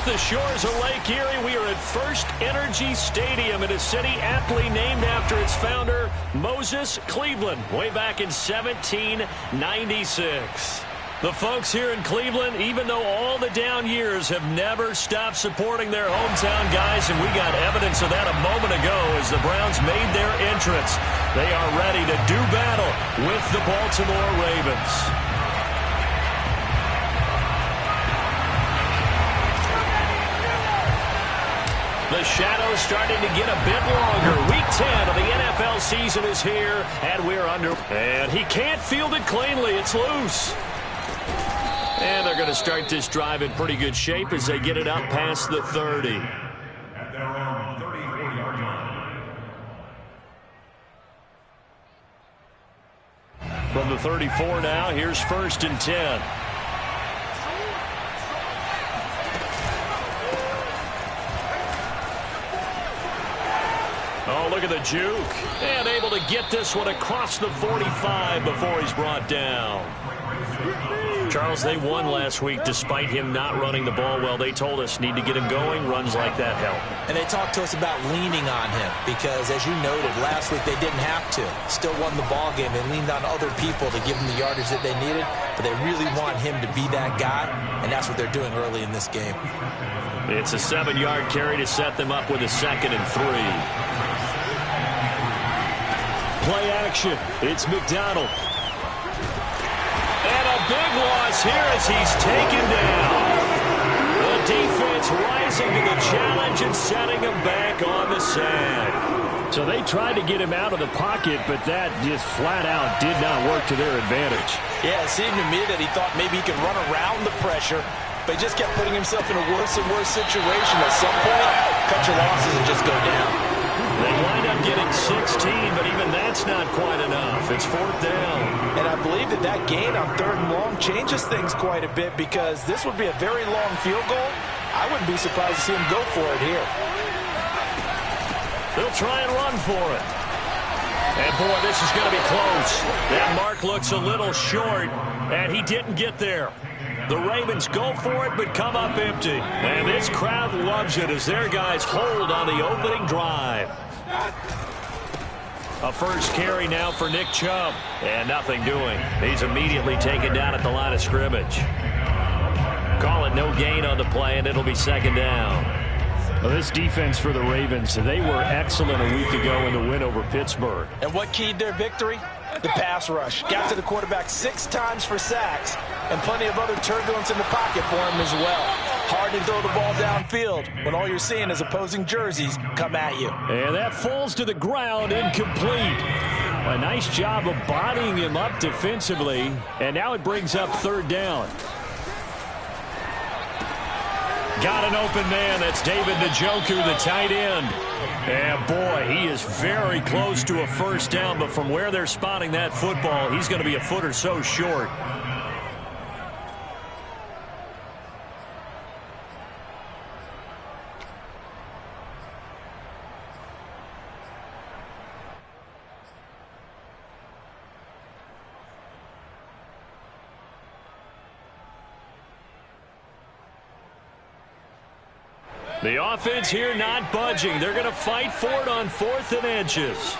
the shores of Lake Erie, we are at First Energy Stadium in a city aptly named after its founder, Moses Cleveland, way back in 1796. The folks here in Cleveland, even though all the down years, have never stopped supporting their hometown guys, and we got evidence of that a moment ago as the Browns made their entrance. They are ready to do battle with the Baltimore Ravens. The shadow's starting to get a bit longer. Week 10 of the NFL season is here, and we're under. And he can't field it cleanly. It's loose. And they're going to start this drive in pretty good shape as they get it up past the 30. At their own 34-yard line. From the 34 now, here's 1st and 10. Oh, look at the juke. And able to get this one across the 45 before he's brought down. Charles, they won last week despite him not running the ball well. They told us need to get him going. Runs like that help. And they talked to us about leaning on him because, as you noted, last week they didn't have to. Still won the ball game. They leaned on other people to give them the yardage that they needed, but they really want him to be that guy, and that's what they're doing early in this game. It's a 7-yard carry to set them up with a 2nd and 3. Play action. It's McDonald. And a big loss here as he's taken down. The defense rising to the challenge and setting him back on the sack. So they tried to get him out of the pocket, but that just flat out did not work to their advantage. Yeah, it seemed to me that he thought maybe he could run around the pressure, but he just kept putting himself in a worse and worse situation. At some point, cut your losses and just go down. They wind up getting 16, but even that's not quite enough. It's 4th down. And I believe that that gain on 3rd and long changes things quite a bit because this would be a very long field goal. I wouldn't be surprised to see him go for it here. They'll try and run for it. And, boy, this is going to be close. That mark looks a little short, and he didn't get there. The Ravens go for it but come up empty. And this crowd loves it as their guys hold on the opening drive. A first carry now for Nick Chubb. And nothing doing. He's immediately taken down at the line of scrimmage. Call it no gain on the play, and it'll be 2nd down. Well, this defense for the Ravens, they were excellent a week ago in the win over Pittsburgh. And what keyed their victory? The pass rush. Got to the quarterback 6 times for sacks, and plenty of other turbulence in the pocket for him as well. Hard to throw the ball downfield when all you're seeing is opposing jerseys come at you. And that falls to the ground, incomplete. A nice job of bodying him up defensively, and now it brings up 3rd down. Got an open man. That's David Njoku, the tight end. And, boy, he is very close to a 1st down, but from where they're spotting that football, he's going to be a foot or so short. The offense here not budging. They're going to fight for it on 4th and inches.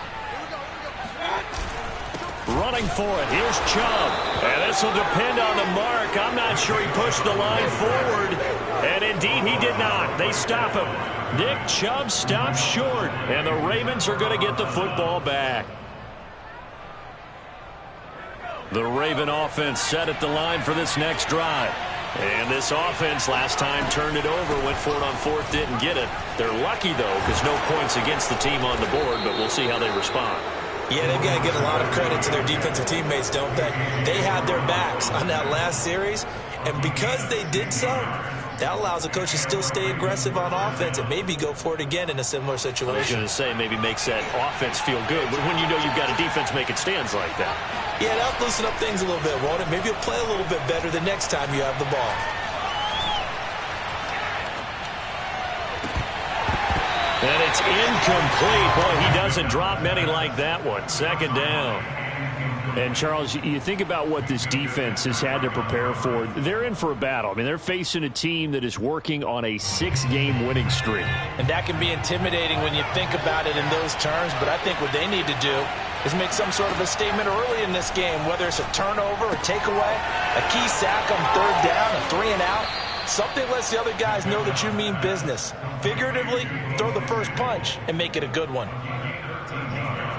Running for it. Here's Chubb. And this will depend on the mark. I'm not sure he pushed the line forward. And indeed he did not. They stop him. Nick Chubb stops short. And the Ravens are going to get the football back. The Raven offense set at the line for this next drive. And this offense last time turned it over, went for it on 4th, didn't get it. They're lucky, though, because no points against the team on the board, but we'll see how they respond. Yeah, they've got to give a lot of credit to their defensive teammates, don't they? They had their backs on that last series, and because they did so, that allows the coach to still stay aggressive on offense and maybe go for it again in a similar situation. I was going to say maybe makes that offense feel good, but when you know you've got a defense making stands like that. Yeah, that'll loosen up things a little bit, won't it? Maybe you'll play a little bit better the next time you have the ball. And it's incomplete. Boy, he doesn't drop many like that one. 2nd down. And, Charles, you think about what this defense has had to prepare for. They're in for a battle. I mean, they're facing a team that is working on a 6-game winning streak. And that can be intimidating when you think about it in those terms, but I think what they need to do is make some sort of a statement early in this game, whether it's a turnover, a takeaway, a key sack on 3rd down, a 3-and-out. Something lets the other guys know that you mean business. Figuratively, throw the first punch and make it a good one.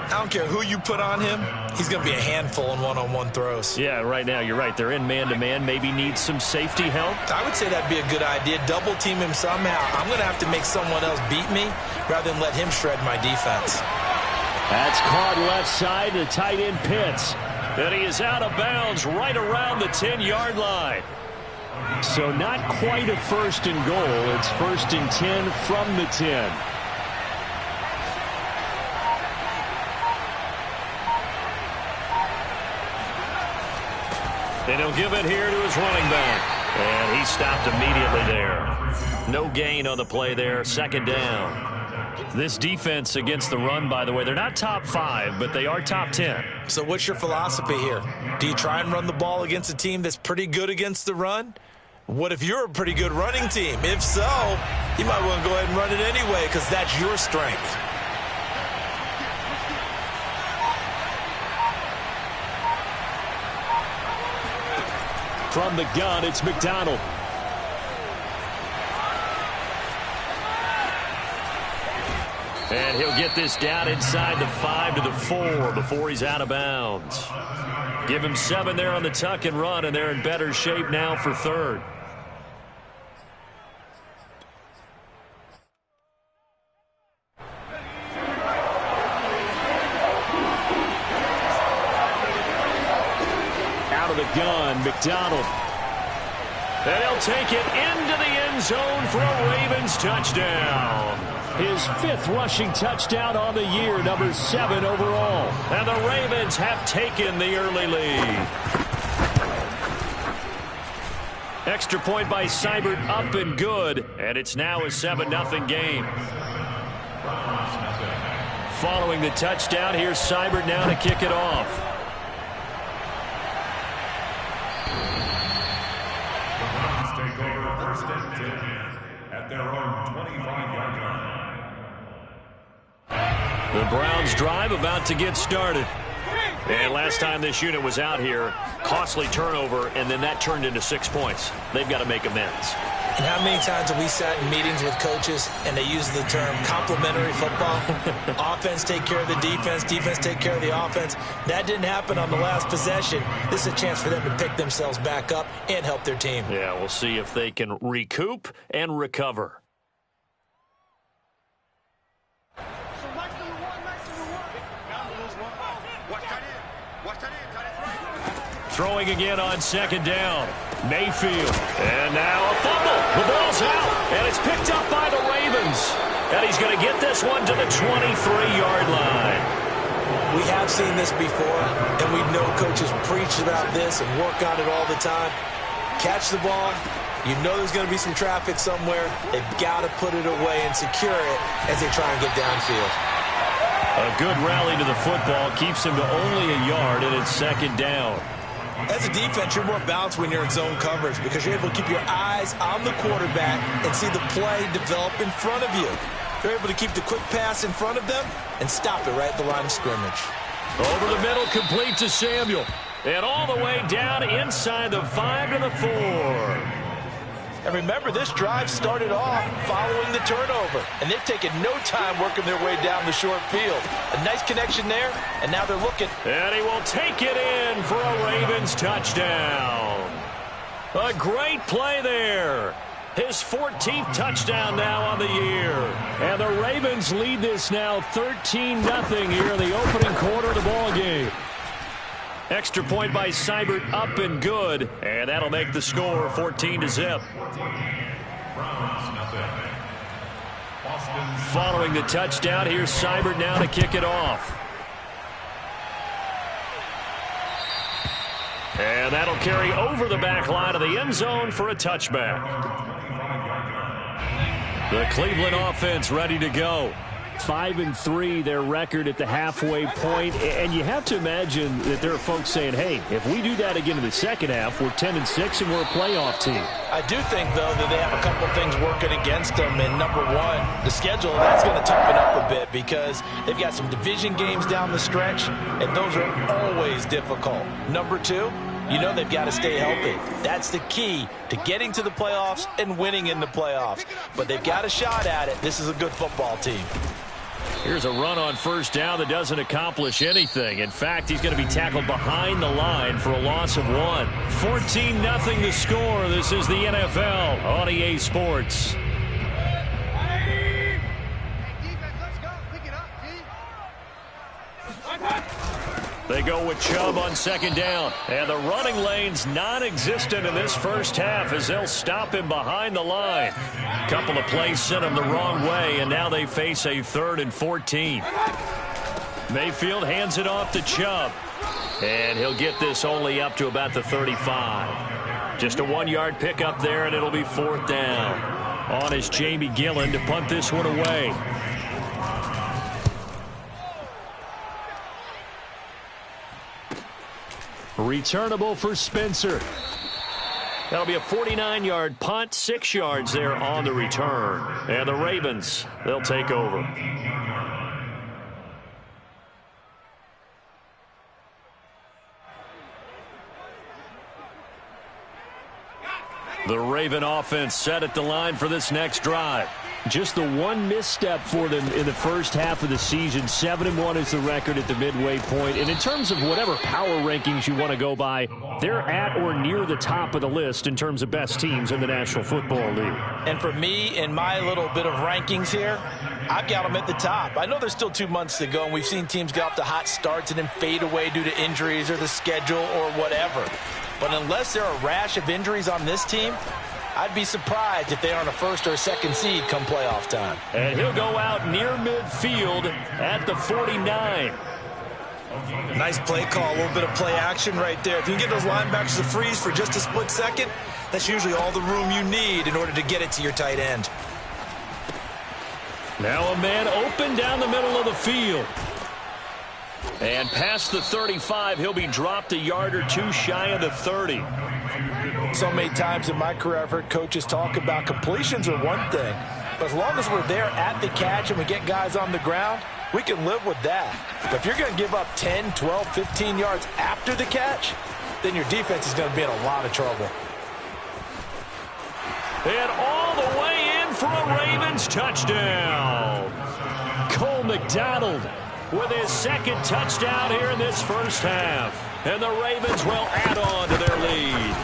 I don't care who you put on him, he's going to be a handful in one-on-one throws. Yeah, right now, you're right. They're in man-to-man. Maybe need some safety help. I would say that'd be a good idea. Double team him somehow. I'm going to have to make someone else beat me rather than let him shred my defense. That's caught left side to tight end Pitts. And he is out of bounds right around the 10-yard line. So not quite a 1st and goal. It's 1st and 10 from the 10. And he'll give it here to his running back. And he stopped immediately there. No gain on the play there. 2nd down. This defense against the run, by the way, they're not top 5, but they are top 10. So what's your philosophy here? Do you try and run the ball against a team that's pretty good against the run? What if you're a pretty good running team? If so, you might want to go ahead and run it anyway because that's your strength. From the gun, it's McDonald. And he'll get this down inside the 5 to the 4 before he's out of bounds. Give him 7 there on the tuck and run, and they're in better shape now for 3rd. Out of the gun, McDonald. And he'll take it into the end zone for a Ravens touchdown. His 5th rushing touchdown on the year, number 7 overall. And the Ravens have taken the early lead. Extra point by Seibert, up and good. And it's now a 7-0 game. Following the touchdown, here's Seibert now to kick it off. Take over 1st and 10 at their own 25-yard line. The Browns drive about to get started. And last time this unit was out here, costly turnover, and then that turned into 6 points. They've got to make amends. And how many times have we sat in meetings with coaches and they use the term complementary football? Offense take care of the defense, defense take care of the offense. That didn't happen on the last possession. This is a chance for them to pick themselves back up and help their team. Yeah, we'll see if they can recoup and recover. Throwing again on 2nd down. Mayfield. And now a fumble. The ball's out. And it's picked up by the Ravens. And he's going to get this one to the 23-yard line. We have seen this before, and we know coaches preach about this and work on it all the time. Catch the ball. You know there's going to be some traffic somewhere. They've got to put it away and secure it as they try and get downfield. A good rally to the football keeps him to only a yard, and it's 2nd down. As a defense, you're more balanced when you're in zone coverage because you're able to keep your eyes on the quarterback and see the play develop in front of you. You're able to keep the quick pass in front of them and stop it right at the line of scrimmage. Over the middle, complete to Samuel. And all the way down inside the 5 to the 4. And remember, this drive started off following the turnover. And they've taken no time working their way down the short field. A nice connection there, and now they're looking. And he will take it in for a Ravens touchdown. A great play there. His 14th touchdown now on the year. And the Ravens lead this now 13-0 here in the opening quarter of the ball game. Extra point by Seibert, up and good. And that'll make the score 14-0. Following the touchdown, here's Seibert now to kick it off. And that'll carry over the back line of the end zone for a touchback. The Cleveland offense ready to go. 5-3 their record at the halfway point, and you have to imagine that there are folks saying, hey, if we do that again in the second half, we're 10-6 and we're a playoff team. I do think, though, that they have a couple of things working against them. And number one, the schedule, that's going to toughen up a bit because they've got some division games down the stretch, and those are always difficult. Number two, you know they've got to stay healthy. That's the key to getting to the playoffs and winning in the playoffs. But they've got a shot at it. This is a good football team. Here's a run on first down that doesn't accomplish anything. In fact, he's going to be tackled behind the line for a loss of 1. 14-0 the score. This is the NFL on EA Sports. They go with Chubb on second down. And the running lane's non-existent in this first half as they'll stop him behind the line. Couple of plays sent him the wrong way, and now they face a 3rd and 14. Mayfield hands it off to Chubb. And he'll get this only up to about the 35. Just a 1-yard pickup there, and it'll be 4th down. On is Jamie Gillen to punt this one away. Returnable for Spencer. That'll be a 49-yard punt, 6 yards there on the return. And the Ravens, they'll take over. The Raven offense set at the line for this next drive. Just the one misstep for them in the first half of the season. 7-1 is the record at the midway point. And in terms of whatever power rankings you want to go by, they're at or near the top of the list in terms of best teams in the National Football League. And for me, in my little bit of rankings here, I've got them at the top. I know there's still 2 months to go, and we've seen teams get off to hot starts and then fade away due to injuries or the schedule or whatever. But unless there are a rash of injuries on this team, I'd be surprised if they aren't a 1st or 2nd seed come playoff time. And he'll go out near midfield at the 49. Nice play call, a little bit of play action right there. If you can get those linebackers to freeze for just a split second, that's usually all the room you need in order to get it to your tight end. Now a man open down the middle of the field. And past the 35, he'll be dropped a yard or 2 shy of the 30. So many times in my career I've heard coaches talk about completions are one thing, but as long as we're there at the catch and we get guys on the ground, we can live with that. But if you're going to give up 10, 12, 15 yards after the catch, then your defense is going to be in a lot of trouble. And all the way in for a Ravens touchdown. Cole McDonald with his 2nd touchdown here in this first half. And the Ravens will add on to their lead.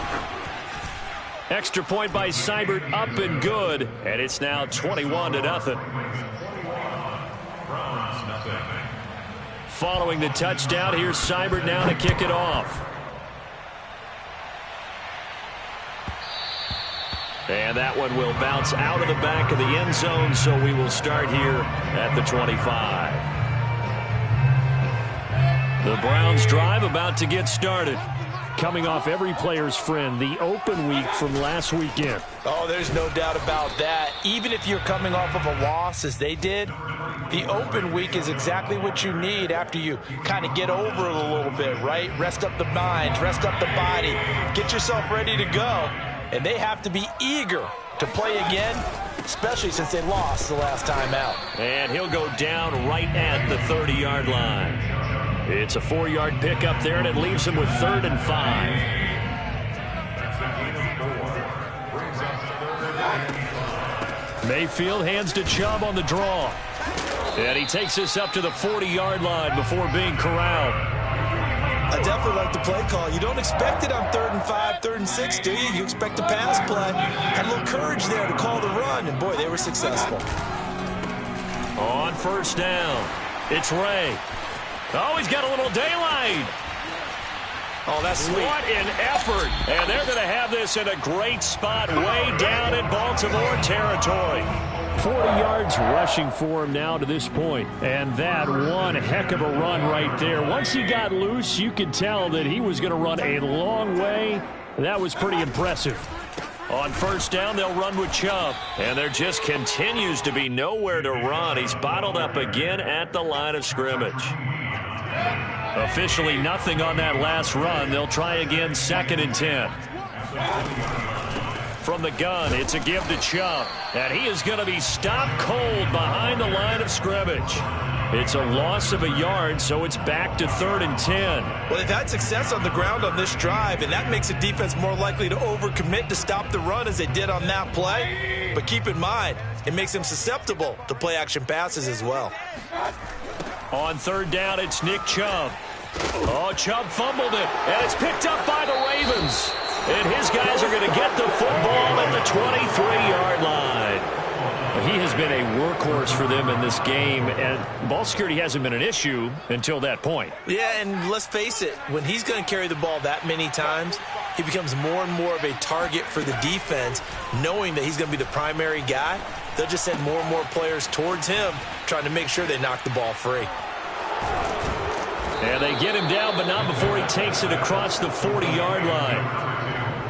Extra point by Seibert up and good. And it's now 21-0. Following the touchdown, here's Seibert now to kick it off. And that one will bounce out of the back of the end zone, so we will start here at the 25. The Browns drive about to get started. Coming off every player's friend, the open week from last weekend. Oh, there's no doubt about that. Even if you're coming off of a loss as they did, the open week is exactly what you need after you kind of get over it a little bit, right? Rest up the mind, rest up the body, get yourself ready to go. And they have to be eager to play again, especially since they lost the last time out. And he'll go down right at the 30-yard line. It's a 4-yard pickup there, and it leaves him with 3rd and 5. Mayfield hands to Chubb on the draw. And he takes this up to the 40-yard line before being corralled. I definitely like the play call. You don't expect it on 3rd and 5, 3rd and 6, do you? You expect a pass play. Had a little courage there to call the run, and boy, they were successful. On first down, it's Ray. Oh, he's got a little daylight. Oh, that's sweet. What an effort. And they're going to have this in a great spot way down in Baltimore territory. 40 yards rushing for him now to this point. And that one heck of a run right there. Once he got loose, you could tell that he was going to run a long way. That was pretty impressive. On first down, they'll run with Chubb. And there just continues to be nowhere to run. He's bottled up again at the line of scrimmage. Officially nothing on that last run. They'll try again 2nd and 10. From the gun, it's a give to Chubb. And he is going to be stopped cold behind the line of scrimmage. It's a loss of a yard, so it's back to 3rd and 10. Well, they've had success on the ground on this drive, and that makes the defense more likely to overcommit to stop the run as they did on that play. But keep in mind, it makes them susceptible to play-action passes as well. On 3rd down, it's Nick Chubb. Oh, Chubb fumbled it, and it's picked up by the Ravens. And his guys are going to get the football at the 23-yard line. He has been a workhorse for them in this game, and ball security hasn't been an issue until that point. Yeah, and let's face it, when he's going to carry the ball that many times, he becomes more and more of a target for the defense, knowing that he's going to be the primary guy. They'll just send more and more players towards him, trying to make sure they knock the ball free. And they get him down, but not before he takes it across the 40-yard line.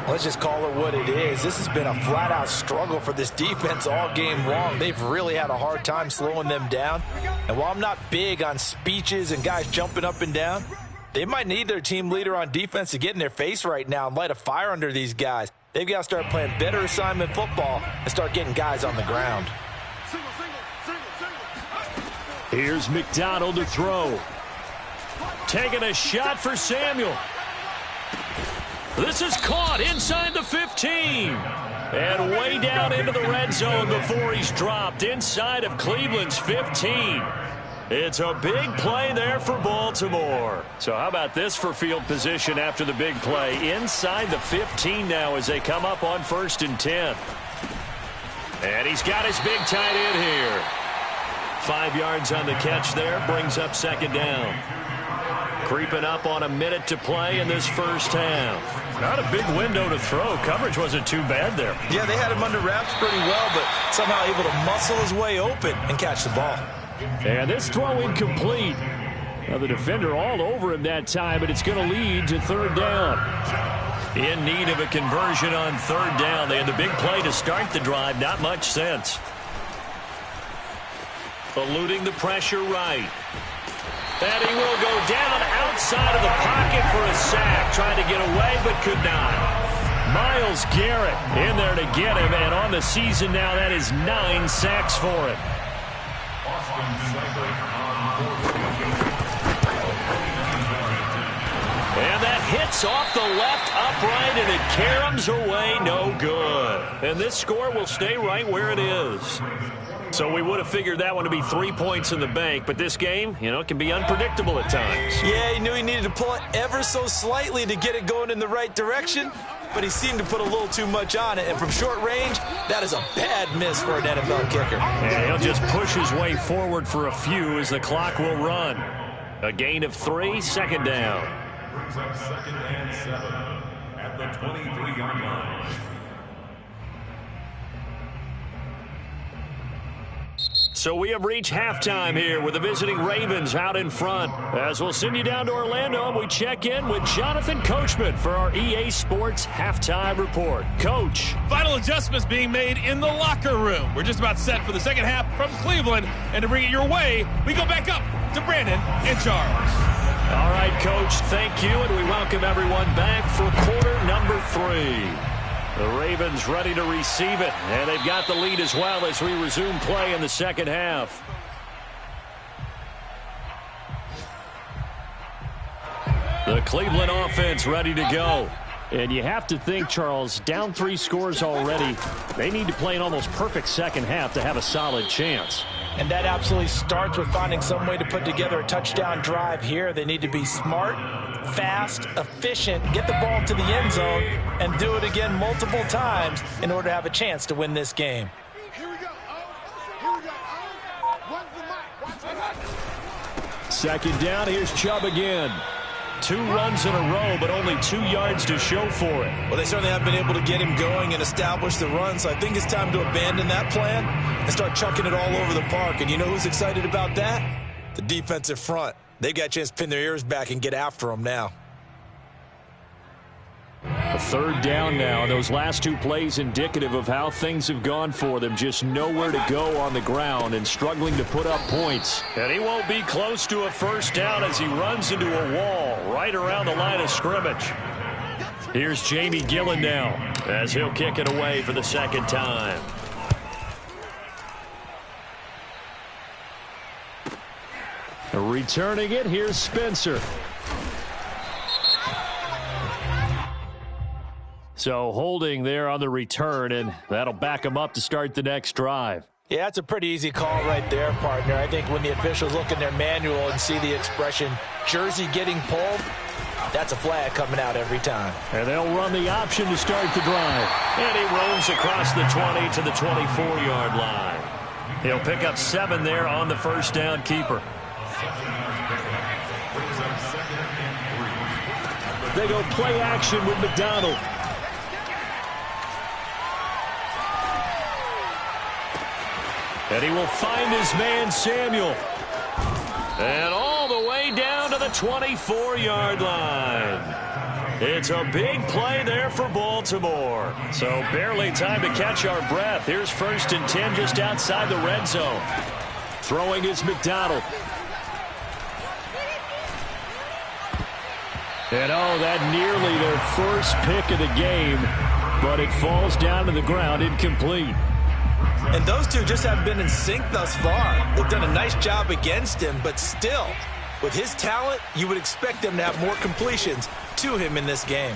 Let's just call it what it is. This has been a flat-out struggle for this defense all game long. They've really had a hard time slowing them down. And while I'm not big on speeches and guys jumping up and down, they might need their team leader on defense to get in their face right now and light a fire under these guys. They've got to start playing better assignment football and start getting guys on the ground. Here's McDonald to throw. Taking a shot for Samuel. This is caught inside the 15. And way down into the red zone before he's dropped inside of Cleveland's 15. It's a big play there for Baltimore. So how about this for field position after the big play? Inside the 15 now as they come up on 1st and 10. And he's got his big tight end here. 5 yards on the catch there, brings up 2nd down. Creeping up on a minute to play in this first half. Not a big window to throw. Coverage wasn't too bad there. Yeah, they had him under wraps pretty well, but somehow able to muscle his way open and catch the ball. And this throw incomplete. Now the defender all over him that time, but it's going to lead to 3rd down. In need of a conversion on 3rd down. They had the big play to start the drive. Not much sense. Eluding the pressure right. And he will go down outside of the pocket for a sack. Trying to get away, but could not. Myles Garrett in there to get him. And on the season now, that is 9 sacks for him. And that hits off the left upright, and it caroms away, no good. And this score will stay right where it is. So we would have figured that one to be 3 points in the bank, but this game, you know, can be unpredictable at times. Yeah, he knew he needed to pull it ever so slightly to get it going in the right direction, but he seemed to put a little too much on it, and from short range, that is a bad miss for an NFL kicker. And he'll just push his way forward for a few as the clock will run. A gain of 3, 2nd down. Brings up 2nd and 7 at the 23-yard line. So we have reached halftime here with the visiting Ravens out in front. As we'll send you down to Orlando, and we check in with Jonathan Coachman for our EA Sports Halftime Report. Coach. Final adjustments being made in the locker room. We're just about set for the second half from Cleveland. And to bring it your way, we go back up to Brandon and Charles. All right, Coach, thank you, and we welcome everyone back for quarter number 3. The Ravens ready to receive it, and they've got the lead as well as we resume play in the second half. The Cleveland offense ready to go. And you have to think, Charles, down 3 scores already. They need to play an almost perfect second half to have a solid chance. And that absolutely starts with finding some way to put together a touchdown drive here. They need to be smart, fast, efficient, get the ball to the end zone, and do it again multiple times in order to have a chance to win this game. Here we go. Here we go. Run the mic. Second down, here's Chubb again. 2 runs in a row, but only 2 yards to show for it. Well, they certainly haven't been able to get him going and establish the run, so I think it's time to abandon that plan and start chucking it all over the park. And you know who's excited about that? The defensive front. They've got a chance to pin their ears back and get after him now. A third down now. Those last two plays indicative of how things have gone for them. Just nowhere to go on the ground and struggling to put up points. And he won't be close to a first down as he runs into a wall right around the line of scrimmage. Here's Jamie Gillen now as he'll kick it away for the second time. Returning it, here's Spencer. So holding there on the return, and that'll back him up to start the next drive. Yeah, that's a pretty easy call right there, partner. I think when the officials look in their manual and see the expression, jersey getting pulled, that's a flag coming out every time. And they'll run the option to start the drive. And he roams across the 20 to the 24-yard line. He'll pick up 7 there on the first down keeper. They go play action with McDonald. And he will find his man Samuel. And all the way down to the 24-yard line. It's a big play there for Baltimore. So barely time to catch our breath. Here's 1st and 10 just outside the red zone. Throwing is McDonald. And oh, that nearly their first pick of the game, but it falls down to the ground incomplete. And those two just haven't been in sync thus far. They've done a nice job against him, but still, with his talent, you would expect them to have more completions to him in this game.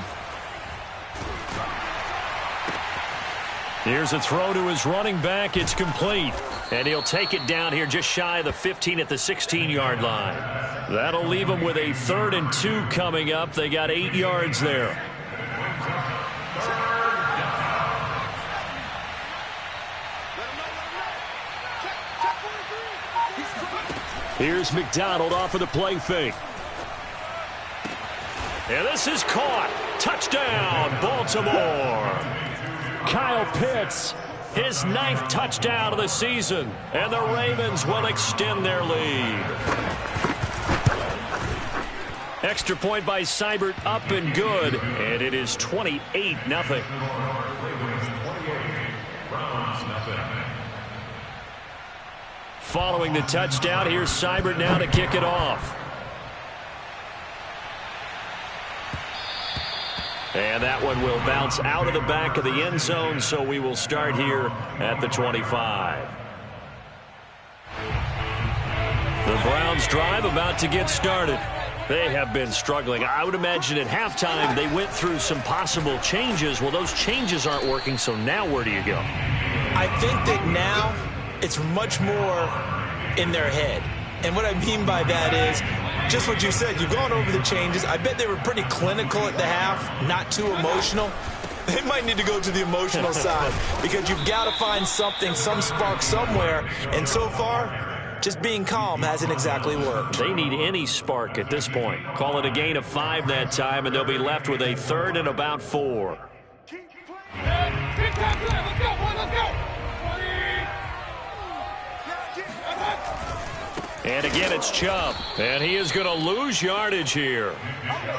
Here's a throw to his running back. It's complete. And he'll take it down here just shy of the 15 at the 16-yard line. That'll leave him with a 3rd and 2 coming up. They got 8 yards there. Here's McDonald off of the play fake. And this is caught. Touchdown, Baltimore. Kyle Pitts, his 9th touchdown of the season. And the Ravens will extend their lead. Extra point by Seibert, up and good. And it is 28-0. Following the touchdown, here's Seibert now to kick it off. And that one will bounce out of the back of the end zone, so we will start here at the 25. The Browns drive about to get started. They have been struggling. I would imagine at halftime they went through some possible changes. Well, those changes aren't working, so now where do you go? I think that now it's much more in their head. And what I mean by that is just what you said. You've gone over the changes. I bet they were pretty clinical at the half, not too emotional. They might need to go to the emotional side because you've got to find something, some spark somewhere. And so far, just being calm hasn't exactly worked. They need any spark at this point. Call it a gain of 5 that time, and they'll be left with a 3rd and about 4. And again, it's Chubb. And he is going to lose yardage here.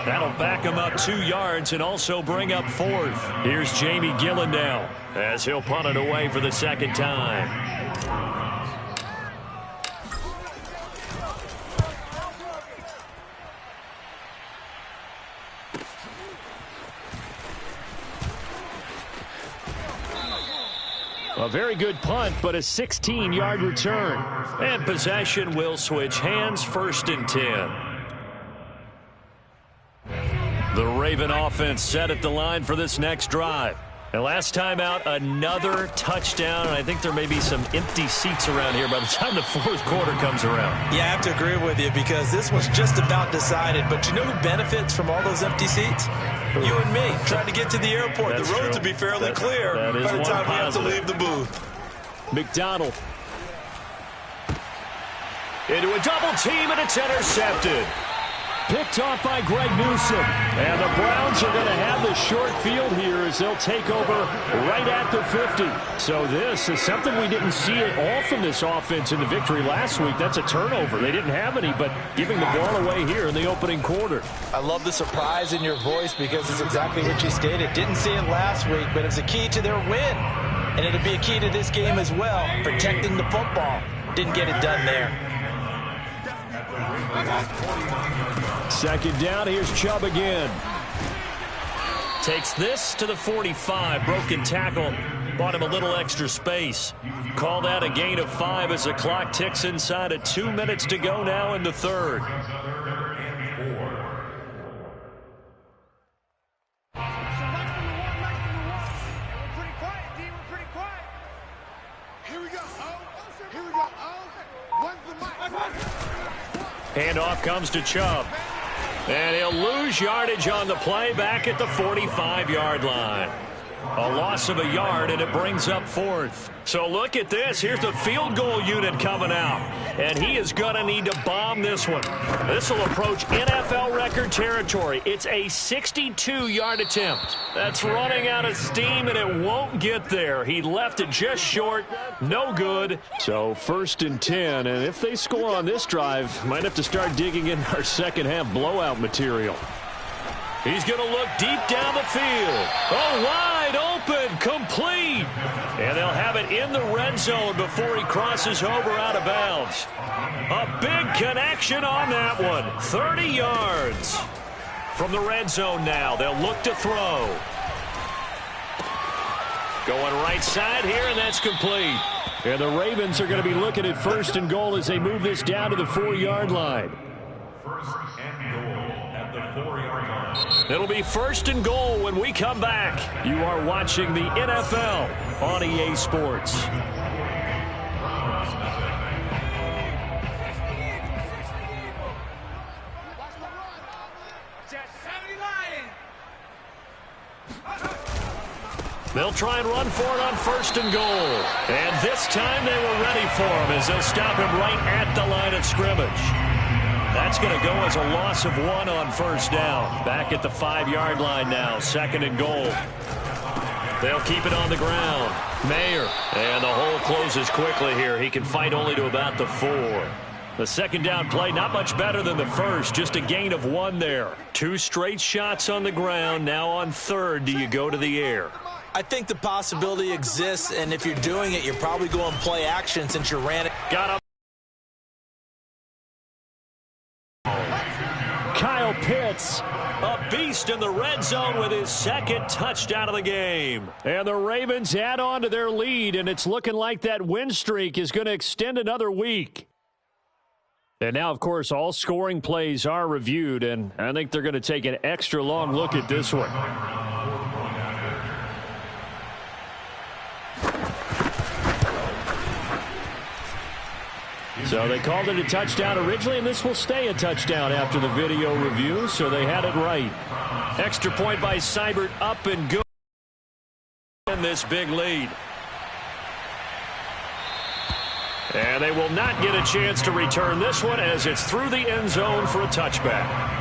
That'll back him up 2 yards and also bring up 4th. Here's Jamie Gillen now as he'll punt it away for the second time. A very good punt, but a 16-yard return. And possession will switch hands, 1st and 10. The Raven offense set at the line for this next drive. And last time out, another touchdown. And I think there may be some empty seats around here by the time the 4th quarter comes around. Yeah, I have to agree with you because this was just about decided. But you know who benefits from all those empty seats? You and me, trying to get to the airport. That's the roads true. will be fairly clear by the time we have to positive. leave the booth. McDonald. Into a double team, and it's intercepted. Picked off by Greg Newsome. And the Browns are going to have the short field here as they'll take over right at the 50. So this is something we didn't see at all from this offense in the victory last week. That's a turnover. They didn't have any, but giving the ball away here in the opening quarter. I love the surprise in your voice because it's exactly what you stated. Didn't see it last week, but it's a key to their win. And it'll be a key to this game as well, protecting the football. Didn't get it done there. Second down, here's Chubb again. Takes this to the 45. Broken tackle. Bought him a little extra space. Called out a gain of 5 as the clock ticks inside of 2 minutes to go now in the third. Handoff comes to Chubb. And he'll lose yardage on the play back at the 45-yard line. A loss of a yard, and it brings up fourth. So look at this. Here's the field goal unit coming out. And he is going to need to bomb this one. This will approach NFL record territory. It's a 62-yard attempt. That's running out of steam, and it won't get there. He left it just short. No good. So 1st and 10. And if they score on this drive, might have to start digging in our second-half blowout material. He's going to look deep down the field. Oh, wide open, complete. And they'll have it in the red zone before he crosses over out of bounds. A big connection on that one. 30 yards. From the red zone now, they'll look to throw. Going right side here, and that's complete. And the Ravens are going to be looking at 1st and goal as they move this down to the 4-yard line. 1st and goal at the 4-yard line. It'll be 1st and goal when we come back. You are watching the NFL on EA Sports. They'll try and run for it on 1st and goal. And this time they were ready for him as they'll stop him right at the line of scrimmage. That's going to go as a loss of 1 on 1st down. Back at the 5-yard line now, 2nd and goal. They'll keep it on the ground. Mayer. And the hole closes quickly here. He can fight only to about the 4. The 2nd down play, not much better than the first. Just a gain of 1 there. 2 straight shots on the ground. Now on 3rd, do you go to the air? I think the possibility exists, and if you're doing it, you're probably going play action since you ran it. Got up. Kyle Pitts, a beast in the red zone with his 2nd touchdown of the game. And the Ravens add on to their lead, and it's looking like that win streak is going to extend another week. And now, of course, all scoring plays are reviewed, and I think they're going to take an extra long look at this one. So they called it a touchdown originally, and this will stay a touchdown after the video review, so they had it right. Extra point by Seibert, up and good in this big lead. And they will not get a chance to return this one as it's through the end zone for a touchback.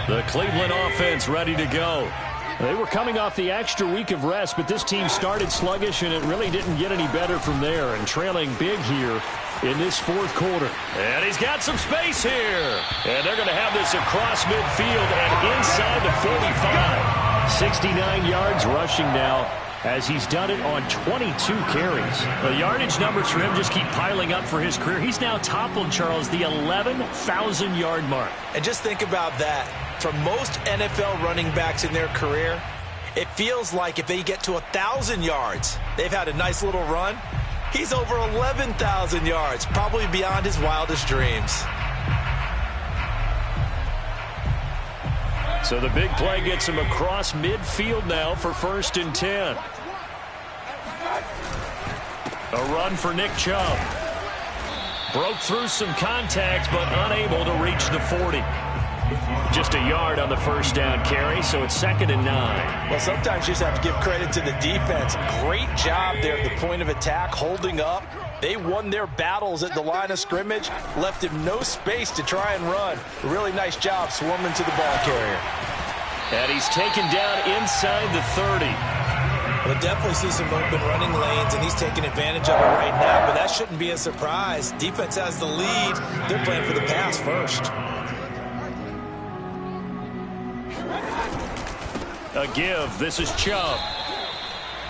The Cleveland offense ready to go. They were coming off the extra week of rest, but this team started sluggish, and it really didn't get any better from there, and trailing big here in this 4th quarter. And he's got some space here. And they're going to have this across midfield and inside the 45. 69 yards rushing now as he's done it on 22 carries. The yardage numbers for him just keep piling up for his career. He's now toppled, Charles, the 11,000-yard mark. And just think about that. For most NFL running backs in their career, it feels like if they get to 1,000 yards, they've had a nice little run. He's over 11,000 yards, probably beyond his wildest dreams. So the big play gets him across midfield now for 1st and 10. A run for Nick Chubb. Broke through some contact, but unable to reach the 40. Just a yard on the first down carry, so it's 2nd and 9. Well, sometimes you just have to give credit to the defense. Great job there at the point of attack, holding up. They won their battles at the line of scrimmage, left him no space to try and run. Really nice job swarming to the ball carrier. And he's taken down inside the 30. We'll definitely see some open running lanes, and he's taking advantage of it right now, but that shouldn't be a surprise. Defense has the lead. They're playing for the pass first. A give. This is Chubb.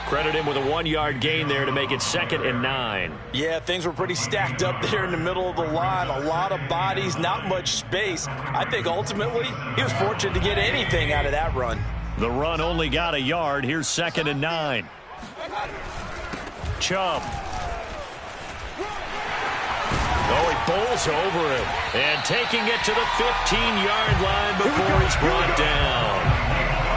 Credit him with a 1-yard gain there to make it 2nd and 9. Yeah, things were pretty stacked up there in the middle of the line. A lot of bodies, not much space. I think ultimately he was fortunate to get anything out of that run. The run only got a yard. Here's 2nd and 9. Chubb. Oh, he bowls over it. And taking it to the 15-yard line before he's brought down.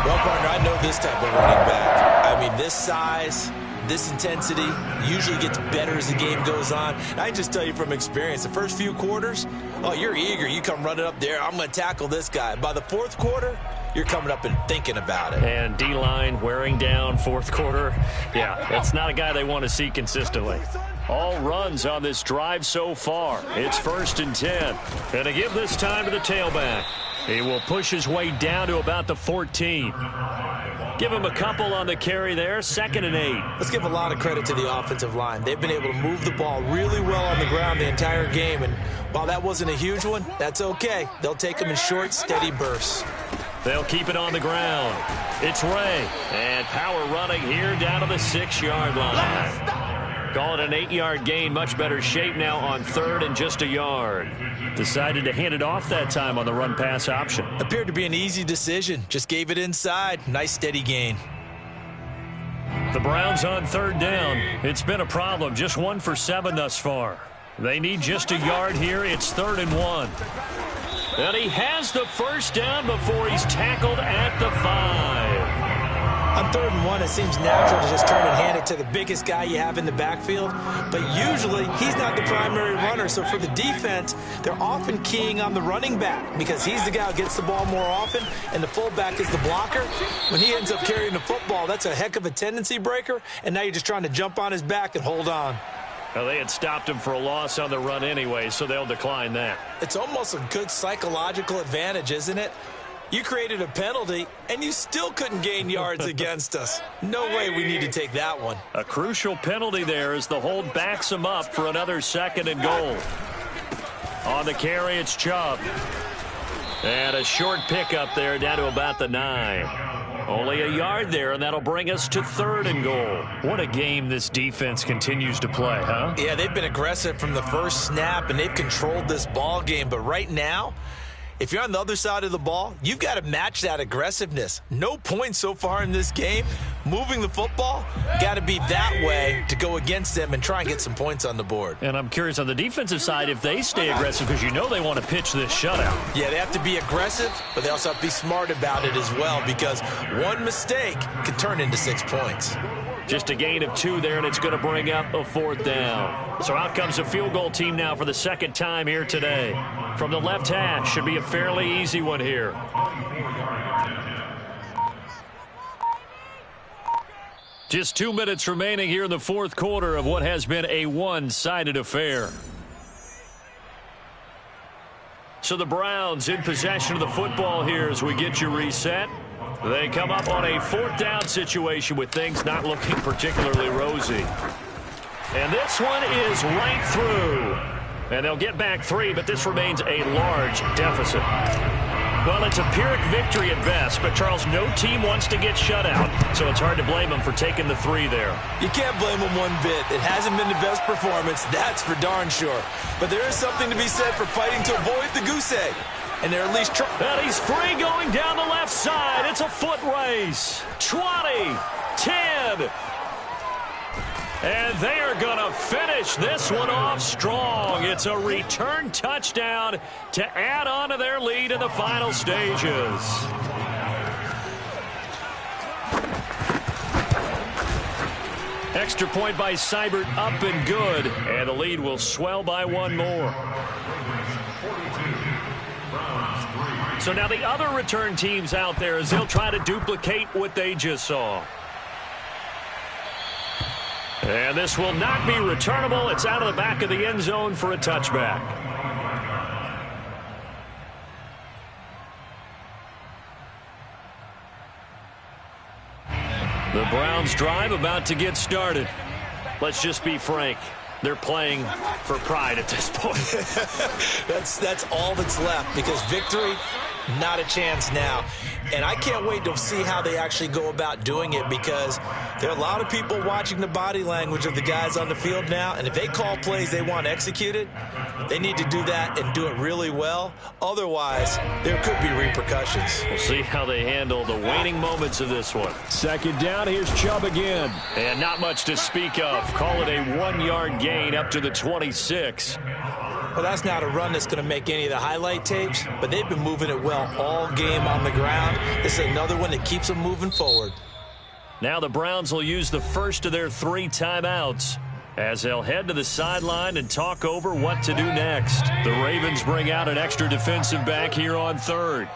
Well, partner, I know this type of running back. I mean, this size, this intensity usually gets better as the game goes on. And I just tell you from experience, the first few quarters, oh, you're eager. You come running up there, I'm going to tackle this guy. By the fourth quarter, you're coming up and thinking about it. And D-line wearing down fourth quarter. Yeah, that's not a guy they want to see consistently. All runs on this drive so far. It's 1st and 10. And to give this time to the tailback. He will push his way down to about the 14. Give him a couple on the carry there. 2nd and 8. Let's give a lot of credit to the offensive line. They've been able to move the ball really well on the ground the entire game. And while that wasn't a huge one, that's okay. They'll take them in short, steady bursts. They'll keep it on the ground. It's Ray. And power running here down to the 6-yard line. Call it an 8-yard gain. Much better shape now on 3rd and just a yard. Decided to hand it off that time on the run-pass option. Appeared to be an easy decision. Just gave it inside. Nice steady gain. The Browns on 3rd down. It's been a problem. Just 1 for 7 thus far. They need just a yard here. It's 3rd and 1. And he has the first down before he's tackled at the 5. On 3rd and 1, it seems natural to just turn and hand it to the biggest guy you have in the backfield. But usually, he's not the primary runner. So for the defense, they're often keying on the running back because he's the guy who gets the ball more often, and the fullback is the blocker. When he ends up carrying the football, that's a heck of a tendency breaker, and now you're just trying to jump on his back and hold on. Well, they had stopped him for a loss on the run anyway, so they'll decline that. It's almost a good psychological advantage, isn't it? You created a penalty, and you still couldn't gain yards against us. No way we need to take that one. A crucial penalty there as the hold backs him up for another 2nd and goal. On the carry, it's Chubb. And a short pickup there down to about the 9. Only a yard there, and that'll bring us to 3rd and goal. What a game this defense continues to play, huh? Yeah, they've been aggressive from the first snap, and they've controlled this ball game. But right now, if you're on the other side of the ball, you've got to match that aggressiveness. No points so far in this game. Moving the football, got to be that way to go against them and try and get some points on the board. And I'm curious on the defensive side if they stay aggressive because you know they want to pitch this shutout. Yeah, they have to be aggressive, but they also have to be smart about it as well because one mistake can turn into 6 points. Just a gain of 2 there, and it's going to bring up a 4th down. So out comes a field goal team now for the 2nd time here today. From the left hash, should be a fairly easy one here. Just 2 minutes remaining here in the 4th quarter of what has been a one-sided affair. So the Browns in possession of the football here as we get you reset. They come up on a 4th down situation with things not looking particularly rosy. And this one is right through. And they'll get back 3, but this remains a large deficit. Well, it's a Pyrrhic victory at best, but Charles, no team wants to get shut out, so it's hard to blame them for taking the 3 there. You can't blame them one bit. It hasn't been the best performance, that's for darn sure. But there is something to be said for fighting to avoid the goose egg. And they're at least trying. And he's free going down the left side. It's a foot race. 20, 10. And they are going to finish this one off strong. It's a return touchdown to add on to their lead in the final stages. Extra point by Seibert, up and good. And the lead will swell by 1 more. So now the other return teams out there as they'll try to duplicate what they just saw. And this will not be returnable. It's out of the back of the end zone for a touchback. The Browns drive about to get started. Let's just be frank. They're playing for pride at this point. That's all that's left, because victory, not a chance now. And I can't wait to see how they actually go about doing it, because there are a lot of people watching the body language of the guys on the field now, and if they call plays they want executed, they need to do that and do it really well. Otherwise, there could be repercussions. We'll see how they handle the waning moments of this one. Second down, here's Chubb again. And not much to speak of. Call it a 1-yard gain up to the 26. Well, that's not a run that's going to make any of the highlight tapes, but they've been moving it well all game on the ground. This is another one that keeps them moving forward. Now the Browns will use the first of their 3 timeouts as they'll head to the sideline and talk over what to do next. The Ravens bring out an extra defensive back here on 3rd.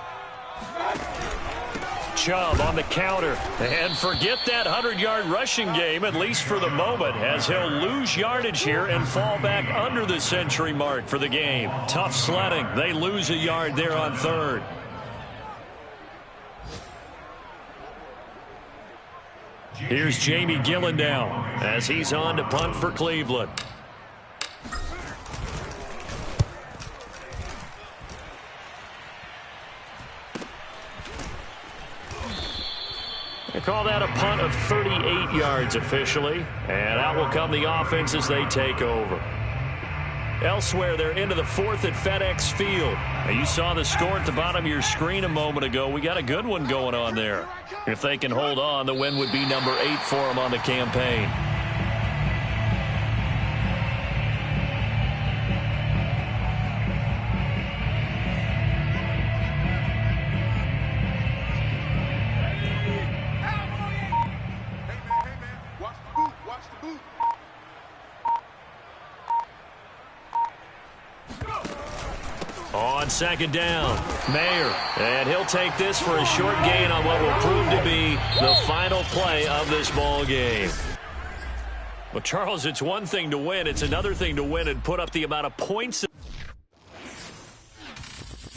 Chubb on the counter. And forget that 100-yard rushing game, at least for the moment, as he'll lose yardage here and fall back under the century mark for the game. Tough sledding. They lose a yard there on 3rd. Here's Jamie Gillen now as he's on to punt for Cleveland. They call that a punt of 38 yards officially, and out will come the offense as they take over. Elsewhere, they're into the 4th at FedEx Field. Now, you saw the score at the bottom of your screen a moment ago. We got a good one going on there. If they can hold on, the win would be number 8 for them on the campaign. On second down, Mayer, and he'll take this for a short gain on what will prove to be the final play of this ball game. Well, Charles, it's one thing to win. It's another thing to win and put up the amount of points.